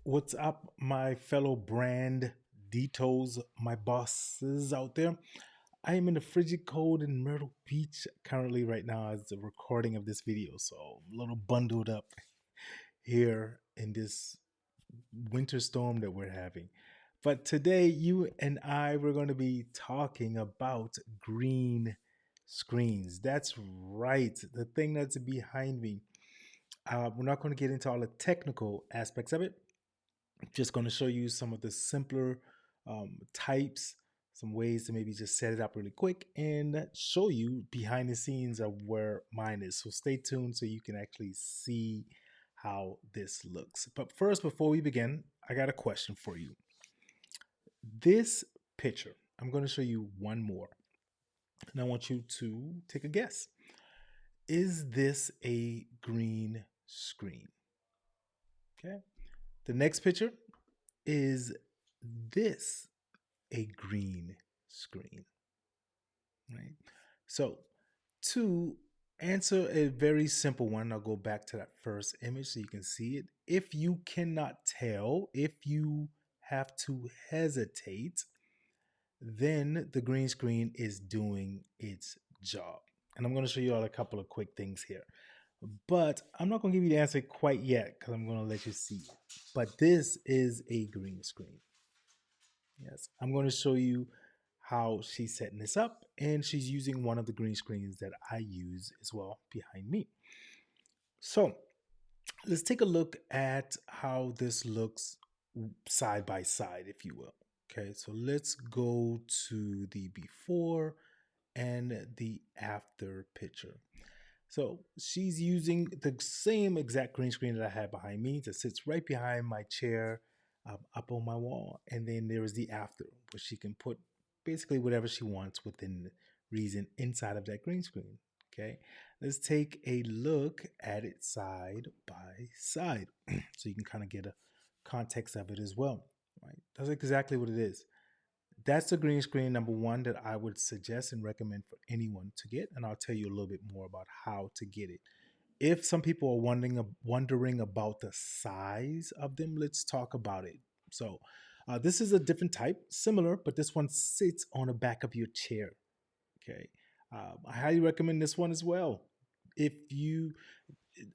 What's up, my fellow brand Ditos, my bosses out there? I am in the frigid cold in Myrtle Beach currently right now as the recording of this video. So I'm a little bundled up here in this winter storm that we're having. But today, you and I, we're going to be talking about green screens. That's right, the thing that's behind me. We're not going to get into all the technical aspects of it, just going to show you some of the simpler types, some ways to maybe just set it up really quick and show you behind the scenes of where mine is. So stay tuned so you can actually see how this looks. But first, before we begin, I got a question for you. This picture, I'm going to show you one more, and I want you to take a guess. Is this a green screen? Okay. The next picture, is this a green screen? Right. So to answer a very simple one, I'll go back to that first image so you can see it. If you cannot tell, if you have to hesitate, then the green screen is doing its job. And I'm going to show you all a couple of quick things here. But I'm not going to give you the answer quite yet because I'm going to let you see it. But this is a green screen. Yes, I'm going to show you how she's setting this up, and she's using one of the green screens that I use as well behind me. So let's take a look at how this looks side by side, if you will. Okay, so let's go to the before and the after picture. So she's using the same exact green screen that I had behind me that sits right behind my chair, up on my wall. And then there is the after, where she can put basically whatever she wants within reason inside of that green screen. Okay, let's take a look at it side by side so you can kind of get a context of it as well. Right, that's exactly what it is. That's the green screen number one that I would suggest and recommend for anyone to get, and I'll tell you a little bit more about how to get it. If some people are wondering about the size of them, let's talk about it. So, this is a different type, similar, but this one sits on the back of your chair. Okay, I highly recommend this one as well. If you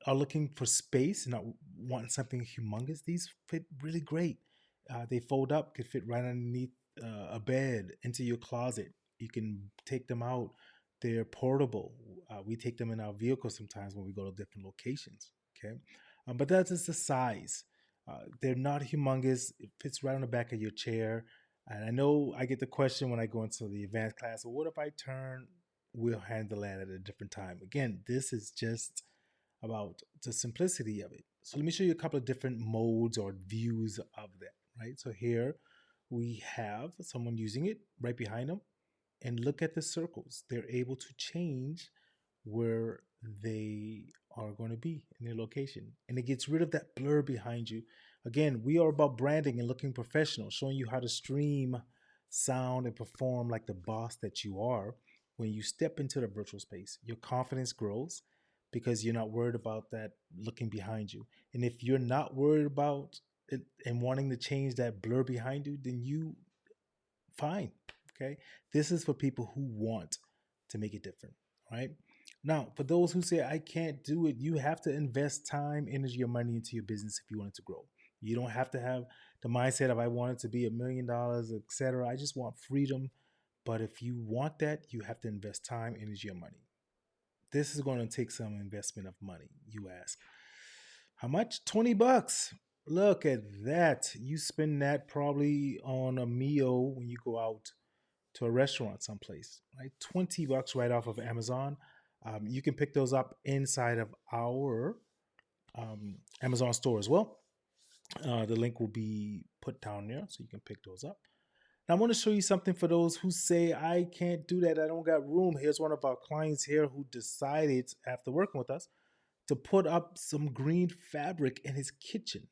are looking for space and not wanting something humongous, these fit really great. They fold up, can fit right underneath a bed, into your closet. You can take them out. They're portable. We take them in our vehicle sometimes when we go to different locations. Okay, but that's just the size. They're not humongous. It fits right on the back of your chair. And I know I get the question when I go into the advanced class, well, what if I turn? We'll handle that at a different time. Again, this is just about the simplicity of it. So let me show you a couple of different modes or views of that, right? So here we have someone using it right behind them, and look at the circles. They're able to change where they are going to be in their location, and it gets rid of that blur behind you. Again, we are about branding and looking professional, showing you how to stream sound and perform like the boss that you are. When you step into the virtual space, your confidence grows because you're not worried about that looking behind you. And if you're not worried about it and wanting to change that blur behind you, then you fine. Okay. This is for people who want to make it different. Right. Now, for those who say I can't do it, you have to invest time, energy, or money into your business if you want it to grow. You don't have to have the mindset of I want it to be $1 million, etc. I just want freedom. But if you want that, you have to invest time, energy, or money. This is going to take some investment of money. You ask, how much? 20 bucks. Look at that. You spend that probably on a meal when you go out to a restaurant someplace, right? 20 bucks right off of Amazon. You can pick those up inside of our Amazon store as well. The link will be put down there so you can pick those up. Now, I want to show you something for those who say, I can't do that. I don't got room. Here's one of our clients here who decided, after working with us, to put up some green fabric in his kitchen.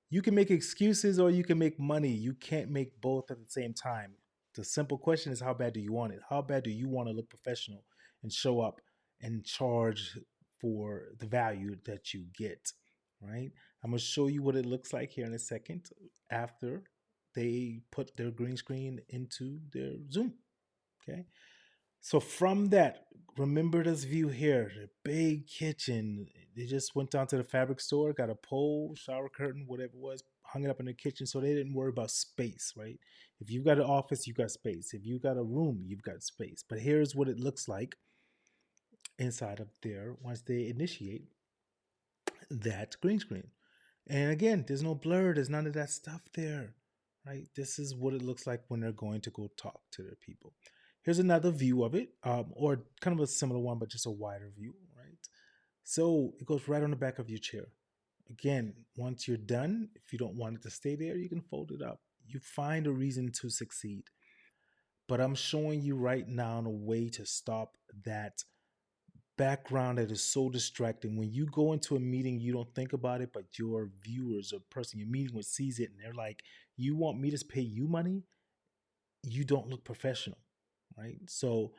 You can make excuses or you can make money. You can't make both at the same time. The simple question is, how bad do you want it? How bad do you want to look professional and show up and charge for the value that you get? right? I'm gonna show you what it looks like here in a second after they put their green screen into their Zoom. Okay. So from that, remember this view here, the big kitchen. They just went down to the fabric store, got a pole, shower curtain, whatever it was, hung it up in the kitchen so they didn't worry about space, right? If you've got an office, you got space. If you got a room, you've got space. But here's what it looks like inside of there once they initiate that green screen. And again, there's no blur, there's none of that stuff there, right? This is what it looks like when they're going to go talk to their people. Here's another view of it, or kind of a similar one, but just a wider view, right? So it goes right on the back of your chair. Again, once you're done, if you don't want it to stay there, you can fold it up. You find a reason to succeed. But I'm showing you right now a way to stop that background that is so distracting. When you go into a meeting, you don't think about it, but your viewers or person you're meeting with sees it and they're like, you want me to pay you money? You don't look professional, right? So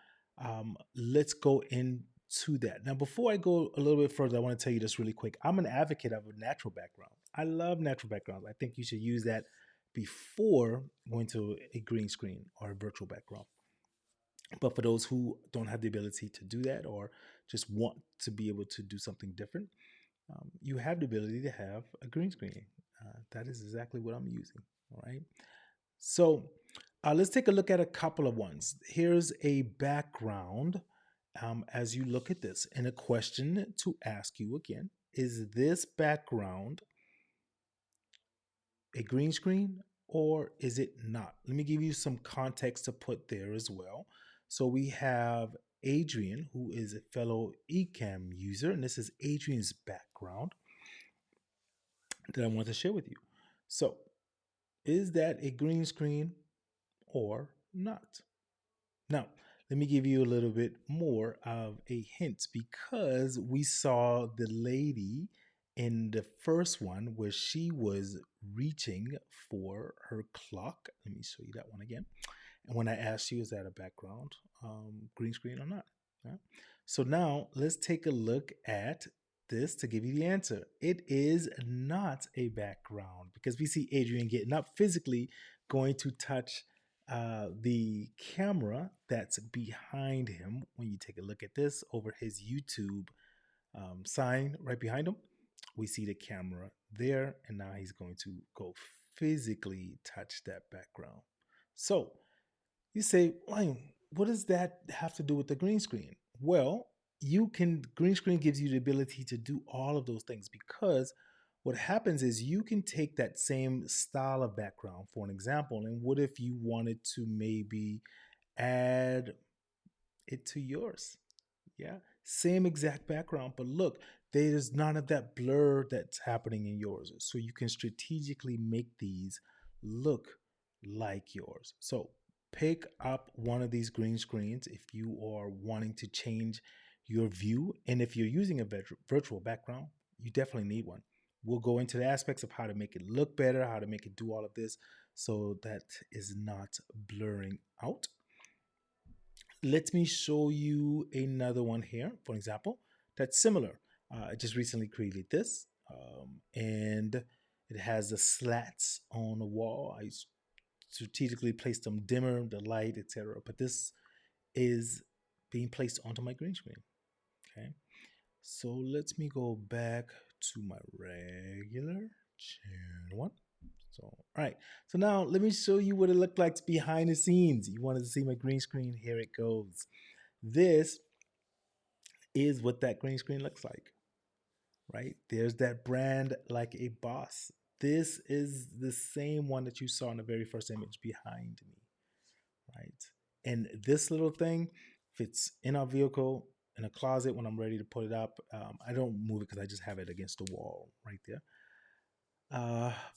let's go into that. Now, before I go a little bit further, I want to tell you this really quick. I'm an advocate of a natural background. I love natural backgrounds. I think you should use that before going to a green screen or a virtual background. But for those who don't have the ability to do that or just want to be able to do something different, you have the ability to have a green screen. That is exactly what I'm using. All right. So let's take a look at a couple of ones. Here's a background as you look at this. And a question to ask you again: is this background a green screen or is it not? Let me give you some context to put there as well. So we have Adrian, who is a fellow Ecamm user, and this is Adrian's background that I want to share with you. So, is that a green screen or not? Now, let me give you a little bit more of a hint because we saw the lady in the first one where she was reaching for her clock. Let me show you that one again. And when I asked you, is that a background green screen or not? Yeah. So now let's take a look at this to give you the answer. It is not a background because we see Adrian getting up physically, going to touch the camera that's behind him. When you take a look at this over his YouTube sign right behind him, we see the camera there, and now he's going to go physically touch that background. So you say, "Why? What does that have to do with the green screen?" Well, green screen gives you the ability to do all of those things because what happens is you can take that same style of background for an example, and what if you wanted to maybe add it to yours? Yeah, same exact background, but look, there's none of that blur that's happening in yours. So you can strategically make these look like yours. So pick up one of these green screens if you are wanting to change your view. And if you're using a virtual background, you definitely need one. We'll go into the aspects of how to make it look better, how to make it do all of this so that is not blurring out. Let me show you another one here, for example, that's similar. I just recently created this, and it has the slats on the wall. I strategically placed them dimmer, the light, etc. But this is being placed onto my green screen. Okay, so let me go back to my regular channel one. So, all right. So now let me show you what it looked like behind the scenes. You wanted to see my green screen? Here it goes. This is what that green screen looks like, right? There's that brand like a boss. This is the same one that you saw in the very first image behind me, right? And this little thing fits in our vehicle in a closet when I'm ready to put it up. I don't move it because I just have it against the wall right there.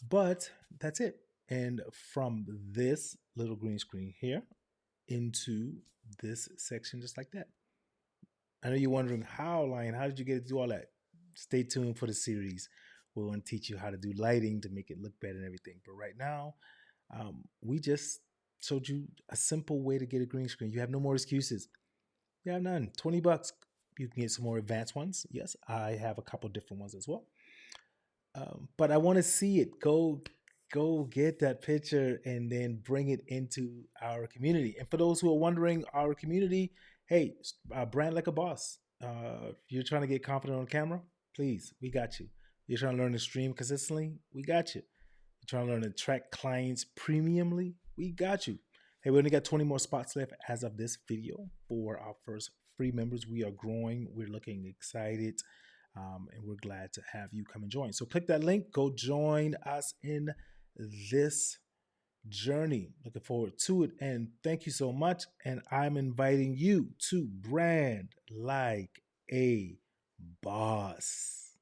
But that's it. And from this little green screen here into this section, just like that. I know you're wondering how, Lion, how did you get to do all that? Stay tuned for the series. We're going to teach you how to do lighting to make it look better and everything. But right now, we just showed you a simple way to get a green screen. You have no more excuses. You have none. $20. You can get some more advanced ones. Yes, I have a couple different ones as well. But I want to see it. Go get that picture and then bring it into our community. And for those who are wondering, our community, hey, brand like a boss. If you're trying to get confident on camera, please, we got you. You're trying to learn to stream consistently, we got you. You're trying to learn to attract clients premiumly, we got you. Hey, we only got 20 more spots left as of this video for our first free members. We are growing. We're looking excited. And we're glad to have you come and join. So click that link, go join us in this journey. Looking forward to it. And thank you so much. And I'm inviting you to brand like a boss.